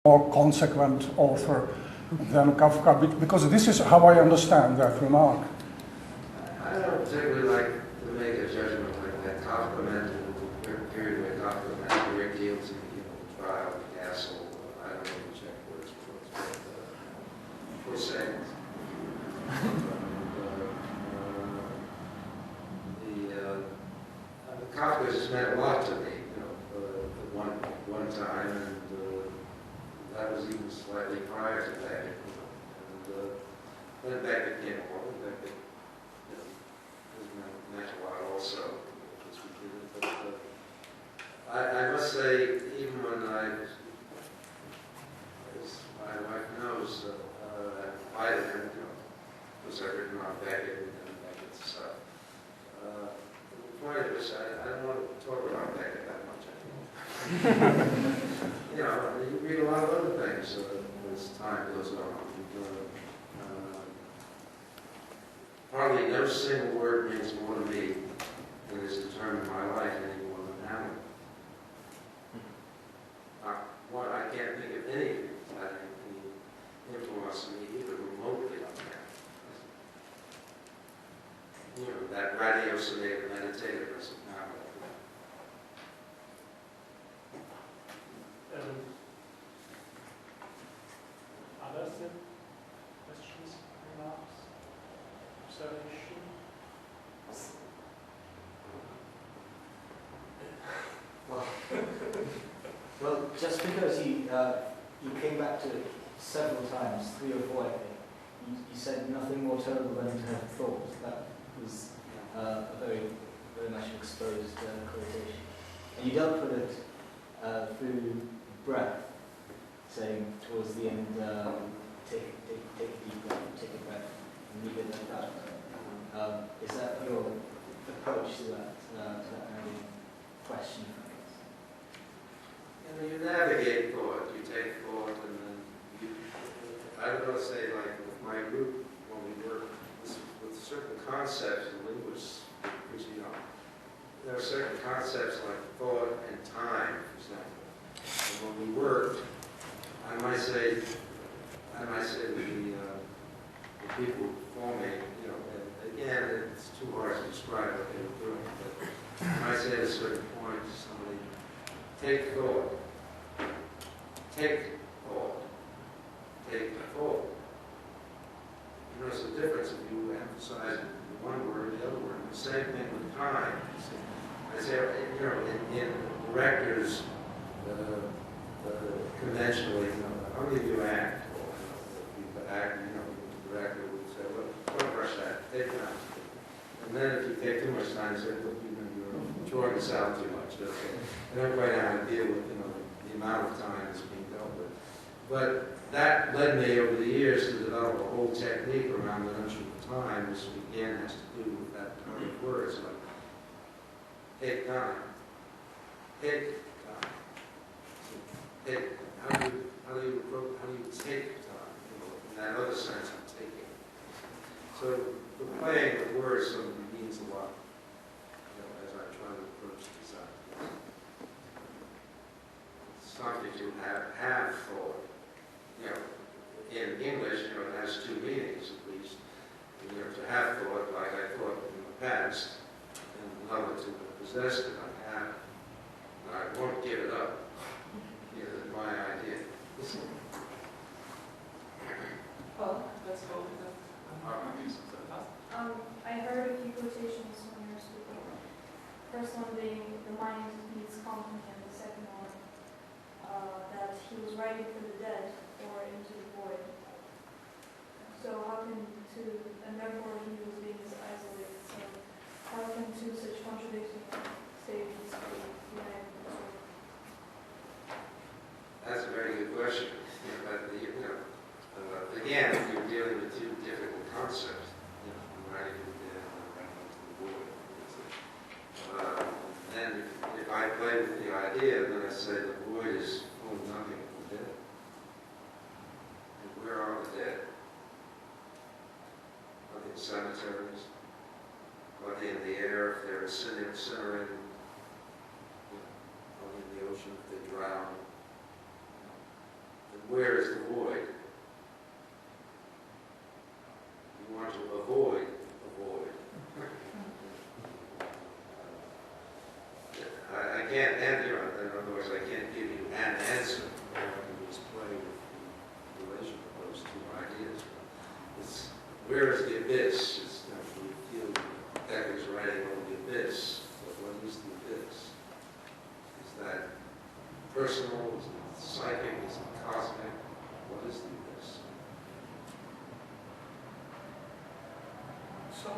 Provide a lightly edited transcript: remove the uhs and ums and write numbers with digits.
more consequent author than Kafka, because this is how I understand that remark. I don't particularly like to make a judgment like that. Kafka meant in the period where Kafka meant a great deal to me, trial, castle, I don't even check words for seconds. Kafka just meant a lot to me, at one time, and that was even slightly prior to Beckett. And then Beckett came along, and Beckett meant a lot also. But I must say, even when as my wife knows, I didn't, because I've written on Beckett and Beckett's stuff. The point of this, I don't want to talk about Beckett that much anymore. You read a lot of other things as time goes on. Hardly no single word means more to me than has determined my life any more than Hamlet. I can't think of anything that had any influence on me even remotely on that. That ratiocinated meditativeness of Hamlet. Others? Questions, remarks, observation? Well, just because you came back to it several times, 3 or 4, I think, you said nothing more terrible than to have thought. That was a very, very much exposed quotation. And you dealt with it through breath, saying towards the end, take a deep breath, take a breath, and leave it like that. Is that your approach to that kind of question? You navigate thought, you take thought, and then I would want to say, like with my group, when we work with certain concepts in linguists, which there are certain concepts like thought and time, for example. And when we worked, I might say that the people before me, and again, it's too hard to describe what they were doing, but I might say at a certain point to somebody, take thought. Take thought. Take thought. There's a difference if you emphasize one word or the other word. The same thing with time. I say, in directors, conventionally, how many of you act? The director would say, well, don't rush that. Take time. And then if you take too much time, you say, look, you're drawing this out too much. They don't quite know how to deal with, the amount of time that's being dealt with. But that led me over the years to develop a whole technique around the notion of time, which again has to do with that kind of words like take time. Take time. How do you take time? In that other sense of taking. So the playing with words means a lot. As I try to approach design. Something to have thought. In English, it has two meanings at least. To have thought, like I thought in the past, and another to possess it, I have. And I won't give it up. That's my idea. Well, let's go with that. I heard a few quotations when you were speaking. First one being, the mind needs company, and the second one, that he was writing for the dead or into the void. So how can and therefore he was being isolated. So how can two such contradicting statements be united? That's a very good question. Again, you're dealing with two difficult concepts. Writing for the dead and writing into the void. And if I play with the idea, then I say the void is full of nothing but the dead. And where are the dead? Are they in cemeteries? Are they in the air if they're incinerated? Are they in the ocean if they drown? where is the void? You want to avoid the void. I can't, and in other words, I can't give you an answer. All I can do is play with the relation of those two ideas. It's, where is the abyss? It's not we feel Becker's writing on the abyss, but what is the abyss? Is that personal? Is it psychic? Is it cosmic? What is the abyss? So,